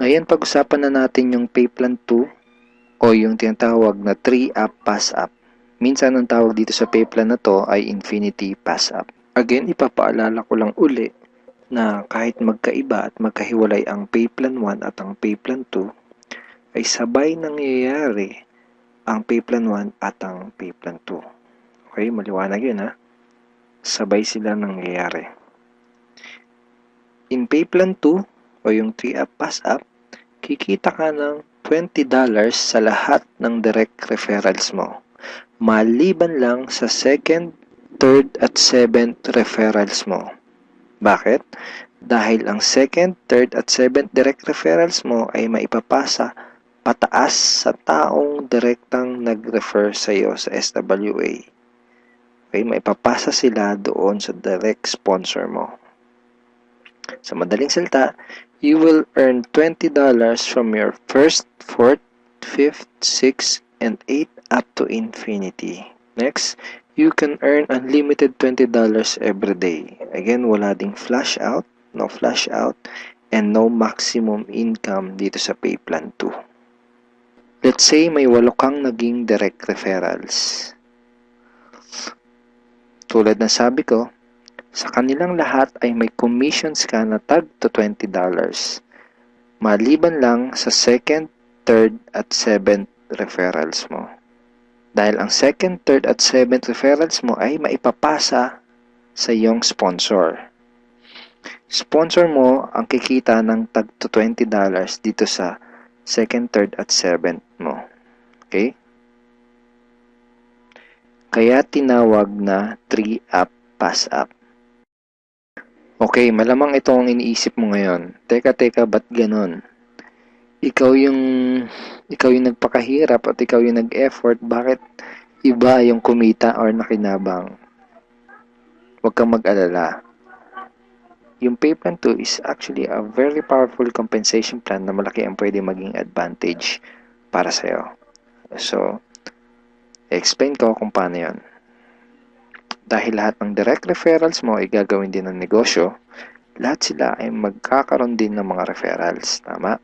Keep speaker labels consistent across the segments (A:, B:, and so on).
A: Ngayon, pag-usapan na natin yung pay plan 2 o yung tinatawag na 3-up pass-up. Minsan, ang tawag dito sa pay plan na to ay infinity pass-up. Again, ipapaalala ko lang uli na kahit magkaiba at magkahiwalay ang pay plan 1 at ang pay plan 2, ay sabay nangyayari ang pay plan 1 at ang pay plan 2. Okay, maliwanag yun ha. Sabay sila nangyayari. In pay plan 2 o yung 3-up pass-up, kikita ka ng $20 sa lahat ng direct referrals mo. Maliban lang sa second, third at seventh referrals mo. Bakit? Dahil ang second, third at seventh direct referrals mo ay maipapasa pataas sa taong direktang nag-refer sa iyo sa SWA. Okay, maipapasa sila doon sa direct sponsor mo. Sa madaling salita, you will earn $20 from your first, fourth, fifth, sixth, and 8th up to infinity. Next, you can earn unlimited $20 every day. Again, wala ding flash out, no flash out, and no maximum income dito sa pay plan 2. Let's say may 8 kang naging direct referrals. Tulad ng sabi ko, sa kanilang lahat ay may commissions ka na tag to $20. Maliban lang sa second, third, at seventh referrals mo. Dahil ang second, third, at seventh referrals mo ay maipapasa sa iyong sponsor. Sponsor mo ang kikita ng tag to $20 dito sa second, third, at seventh mo. Okay? Kaya tinawag na 3-up pass-up. Okay, malamang ito ang iniisip mo ngayon. Teka, ba't ganon? Ikaw yung nagpakahirap at ikaw yung nag-effort, bakit iba yung kumita or nakinabang? Huwag kang mag-alala. Yung pay plan 2 is actually a very powerful compensation plan na malaki ang pwede maging advantage para sa'yo. So, explain ko kung paano yun. Dahil lahat ng direct referrals mo ay gagawin din ng negosyo, lahat sila ay magkakaroon din ng mga referrals. Tama?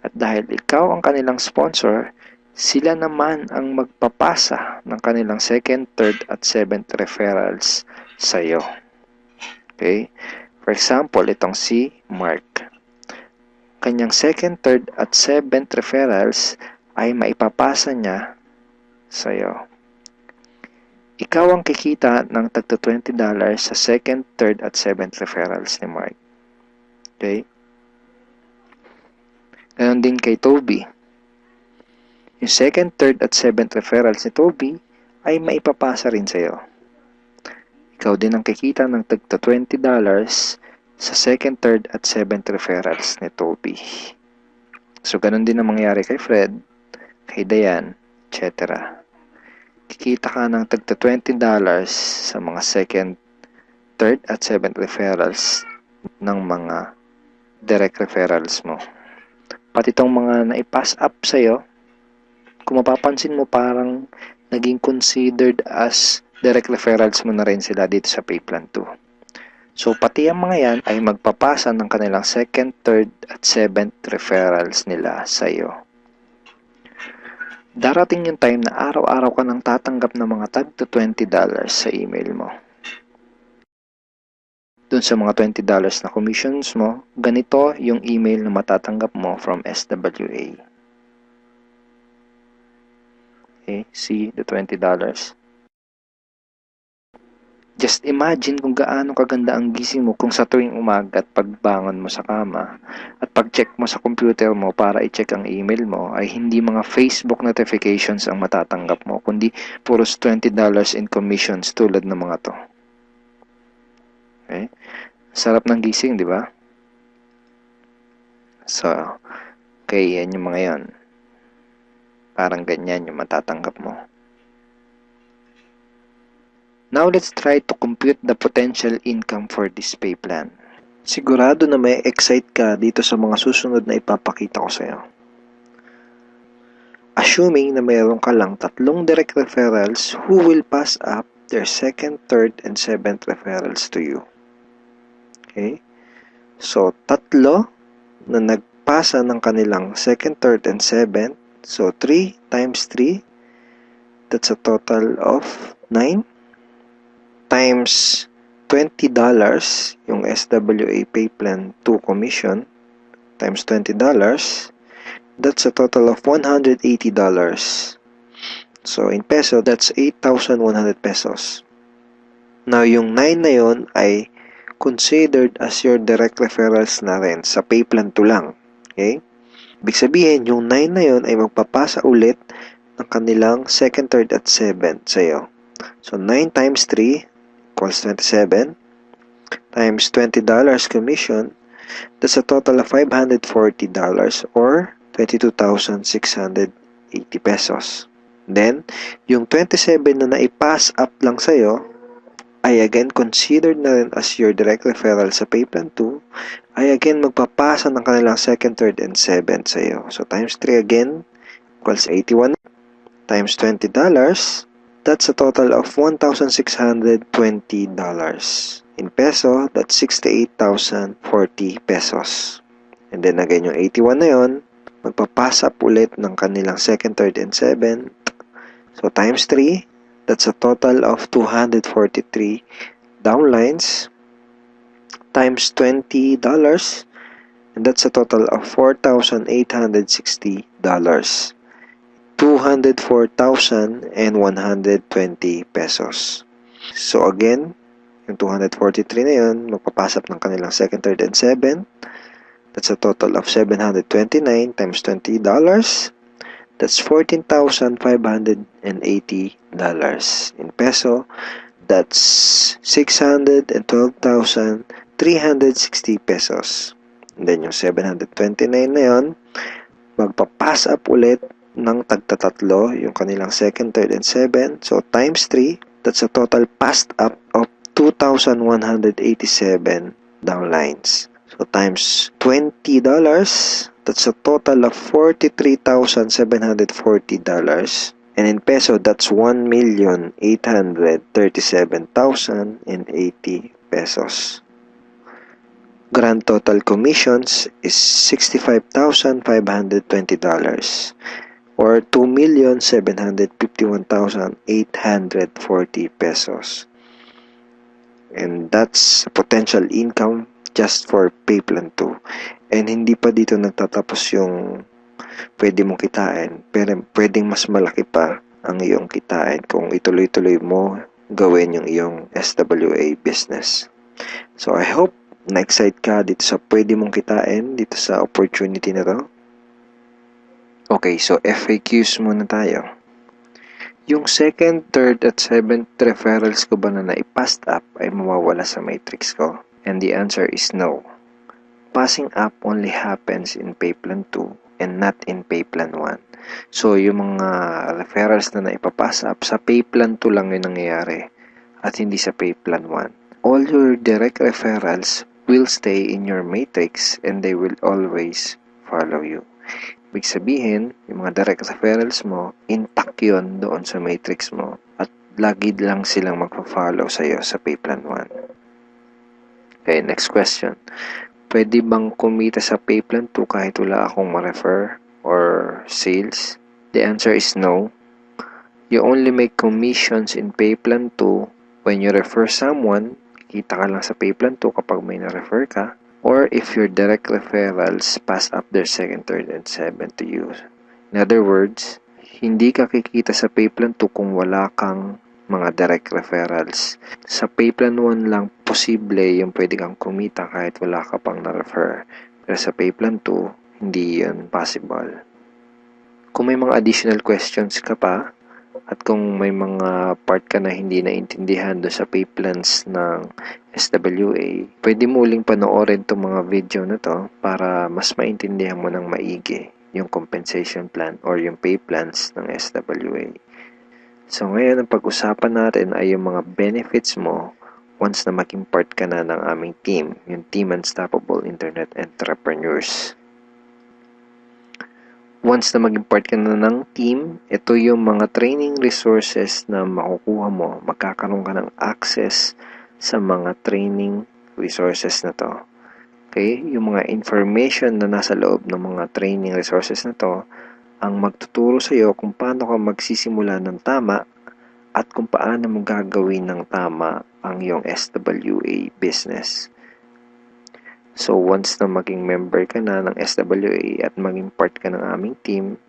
A: At dahil ikaw ang kanilang sponsor, sila naman ang magpapasa ng kanilang second, third, at seventh referrals sa iyo. Okay? For example, itong si Mark. Kanyang second, third, at seventh referrals ay maipapasa niya sa iyo. Ikaw ang kikita ng tagto $20 sa second, third, at seventh referrals ni Mark. Okay? Ganon din kay Toby. Yung second, third, at seventh referrals ni Toby ay maipapasa rin sa iyo. Ikaw din ang kikita ng tagto $20 sa second, third, at seventh referrals ni Toby. So, ganon din ang mangyayari kay Fred, kay Dayan, etc. Kikita ka ng tagto $20 sa mga second, third, at seventh referrals ng mga direct referrals mo. Pati itong mga na-pass up sa'yo, kung mapapansin mo parang naging considered as direct referrals mo na rin sila dito sa pay plan 2. So, pati ang mga yan ay magpapasa ng kanilang second, third, at seventh referrals nila sa'yo. Darating yung time na araw-araw ka nang tatanggap ng mga tag to $20 sa email mo. Dun sa mga $20 na commissions mo, ganito yung email na matatanggap mo from SWA. Okay, see the $20. Just imagine kung gaano kaganda ang gising mo kung sa tuwing umaga at pagbangon mo sa kama at pag-check mo sa computer mo para i-check ang email mo ay hindi mga Facebook notifications ang matatanggap mo, kundi puros $20 in commissions tulad ng mga to. Okay? Sarap ng gising, di ba? So, okay, yan yung mga yan. Parang ganyan yung matatanggap mo. Now, let's try to compute the potential income for this pay plan. Sigurado na may excite ka dito sa mga susunod na ipapakita ko sa'yo. Assuming na mayroon ka lang 3 direct referrals who will pass up their second, third, and seventh referrals to you. Okay? So, 3 na magpapasa ng kanilang 2nd, 3rd, and 7th. So, 3 times 3, that's a total of 9 times $20 yung SWA Pay Plan 2 commission times $20, that's a total of $180. So, in peso, that's 8,100 pesos. Now, yung 9 na yun ay considered as your direct referrals na rin sa Pay Plan 2 lang. Okay? Ibig sabihin, yung 9 na yun ay magpapasa ulit ng kanilang 2nd, 3rd, at 7th sa'yo. So, 9 times 3 equals 27 times $20 commission, that's a total of $540 or 22,680 pesos. Then, yung 27 na naipass up lang sa'yo ay again considered na rin as your direct referral sa Pay Plan 2 ay again magpapasa ng kanilang 2nd, 3rd, and 7th sa'yo. So, times 3 again equals 81 times $20, that's a total of $1,620. In peso, that's 68,040 pesos. And then again, yung 81 na yun, magpapasa up ulit ng kanilang 2nd, 3rd, and 7th. So, times 3, that's a total of 243 downlines times $20, and that's a total of $4,860. 204,120 pesos. So, again, yung 243 na yun, magpapasap ng kanilang 2nd, 3rd, and 7th. That's a total of 729 times $20. That's $14,580. In peso, that's 612,360 pesos. And then yung 729 na yun, magpapass up ulit ng tagtatatlo, yung kanilang 2nd, 3rd, and 7th. So, times 3, that's a total passed up of 2,187 downlines. So, times $20, that's a total of $43,740. And in peso, that's 1,837,080 pesos. Grand total commissions is $65,520 or 2,751,840 pesos. And that's potential income just for Pay Plan 2. And hindi pa dito nagtatapos yung pwede mong kitain, pero pwedeng mas malaki pa ang iyong kitain kung ituloy-tuloy mo gawin yung iyong SWA business. So I hope na-excite ka dito sa pwede mong kitain dito sa opportunity na to. Okay, so FAQs muna tayo. Yung 2nd, 3rd, at 7th referrals ko ba na naipassed up ay mawawala sa matrix ko? And the answer is no. Passing up only happens in Pay Plan 2 and not in Pay Plan 1. So, yung mga referrals na naipapass up, sa Pay Plan 2 lang yung nangyayari at hindi sa Pay Plan 1. All your direct referrals will stay in your matrix and they will always follow you. Ibig sabihin, yung mga direct referrals mo, intact yun doon sa matrix mo at lagi lang silang magpa-follow sa'yo sa Pay Plan 1. Okay, next question. Pwede bang kumita sa Pay Plan 2 kahit wala akong ma-refer or sales? The answer is no. You only make commissions in Pay Plan 2 when you refer someone. Kita ka lang sa Pay Plan 2 kapag may na-refer ka. Or if your direct referrals pass up their 2nd, 3rd, and 7th to you. In other words, hindi ka kikita sa Pay Plan 2 kung wala kang mga direct referrals. Sa Pay Plan 1 lang posible yung pwede kang kumita kahit wala ka pang na-refer. Pero sa Pay Plan 2, hindi yun possible. Kung may mga additional questions ka pa, at kung may mga part ka na hindi naintindihan doon sa pay plans ng SWA, pwede mo uling panoorin itong mga video na to para mas maintindihan mo ng maigi yung compensation plan or yung pay plans ng SWA. So ngayon, ang pag-usapan natin ay yung mga benefits mo once na maging part ka na ng aming team, yung Team Unstoppable Internet Entrepreneurs. Once na maging part ka na ng team, ito yung mga training resources na makukuha mo. Magkakaroon ka ng access sa mga training resources na to. Okay? Yung mga information na nasa loob ng mga training resources na to ang magtuturo sa iyo kung paano ka magsisimula ng tama at kung paano mo gagawin ng tama ang iyong SWA business. So, once na maging member ka na ng SWA at maging part ka ng aming team,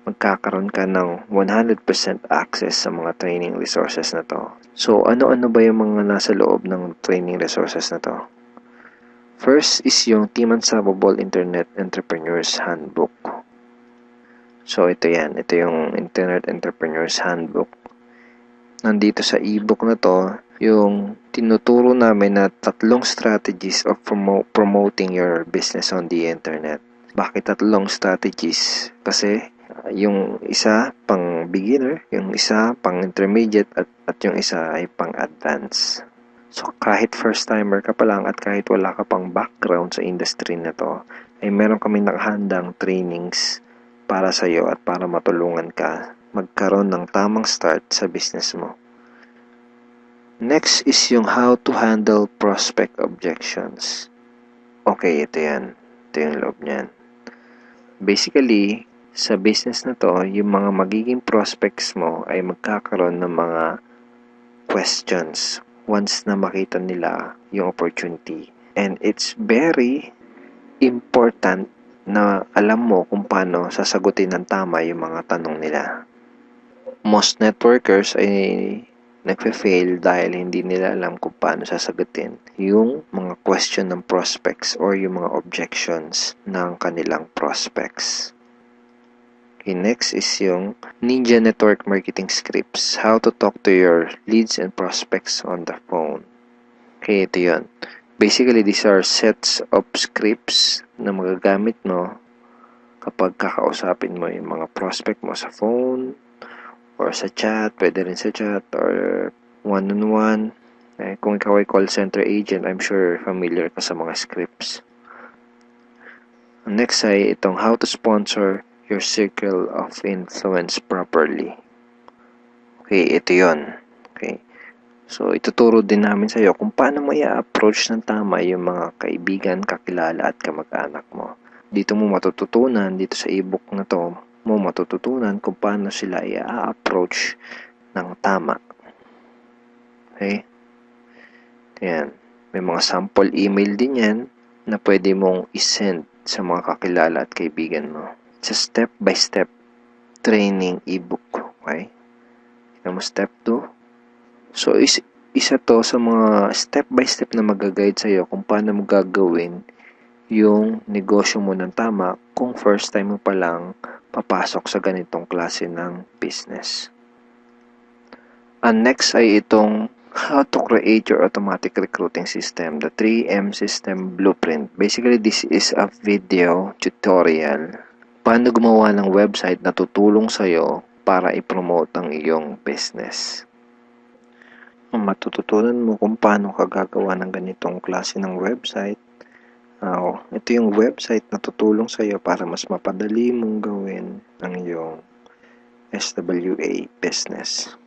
A: magkakaroon ka ng 100% access sa mga training resources na to. So, ano-ano ba yung mga nasa loob ng training resources na to? First is yung Team Unstoppable Internet Entrepreneurs Handbook. So, ito yan. Ito yung Internet Entrepreneurs Handbook. Nandito sa ebook na to, yung tinuturo namin na 3 strategies of promoting your business on the internet. Bakit 3 strategies? Kasi yung isa pang beginner, yung isa pang intermediate at yung isa ay pang advanced. So kahit first timer ka pa lang at kahit wala ka pang background sa industry na to, ay meron kami nakahandang trainings para sa iyo at para matulungan ka magkaroon ng tamang start sa business mo. Next is yung how to handle prospect objections. Okay, ito yan. Ito yung loob niyan. Basically, sa business na to, yung mga magiging prospects mo ay magkakaroon ng mga questions once na makita nila yung opportunity. And it's very important na alam mo kung paano sasagutin ng tama yung mga tanong nila. Most networkers ay nagfe-fail dahil hindi nila alam kung paano sasagutin yung mga question ng prospects or yung mga objections ng kanilang prospects. Okay, next is yung Ninja Network Marketing Scripts. How to talk to your leads and prospects on the phone. Okay, ito yun. Basically, these are sets of scripts na magagamit mo kapag kakausapin mo yung mga prospect mo sa phone or sa chat, pwede rin sa chat or one-on-one. Kung ikaw ay call center agent, I'm sure familiar ka sa mga scripts. Next ay itong how to sponsor your circle of influence properly. Okay, ito yun. Okay. So, ituturo din namin sa iyo kung paano mo i-approach ng tama yung mga kaibigan, kakilala at kamag-anak mo. Dito mo matututunan, dito sa ebook na to, mo matututunan kung paano sila i-approach ng tama. Okay? Ayan. May mga sample email din yan na pwede mong isend sa mga kakilala at kaibigan mo. It's a step-by-step training ebook. Okay? Tignan mo step 2. So, isa to sa mga step-by-step na mag-guide sa'yo kung paano mo gagawin yung negosyo mo ng tama kung first time mo pa lang papasok sa ganitong klase ng business. And next ay itong how to create your automatic recruiting system, the 3M system blueprint. Basically, this is a video tutorial. Paano gumawa ng website na tutulong sa'yo para i-promote ang iyong business. Matututunan mo kung paano ka gagawa ng ganitong klase ng website. Ito yung website na tutulong sa iyo para mas mapadali mong gawin ang iyong SWA business.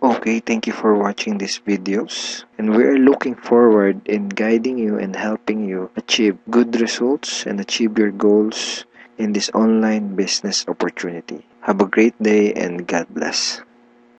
A: Okay, thank you for watching these videos, and we are looking forward in guiding you and helping you achieve good results and achieve your goals in this online business opportunity. Have a great day and God bless.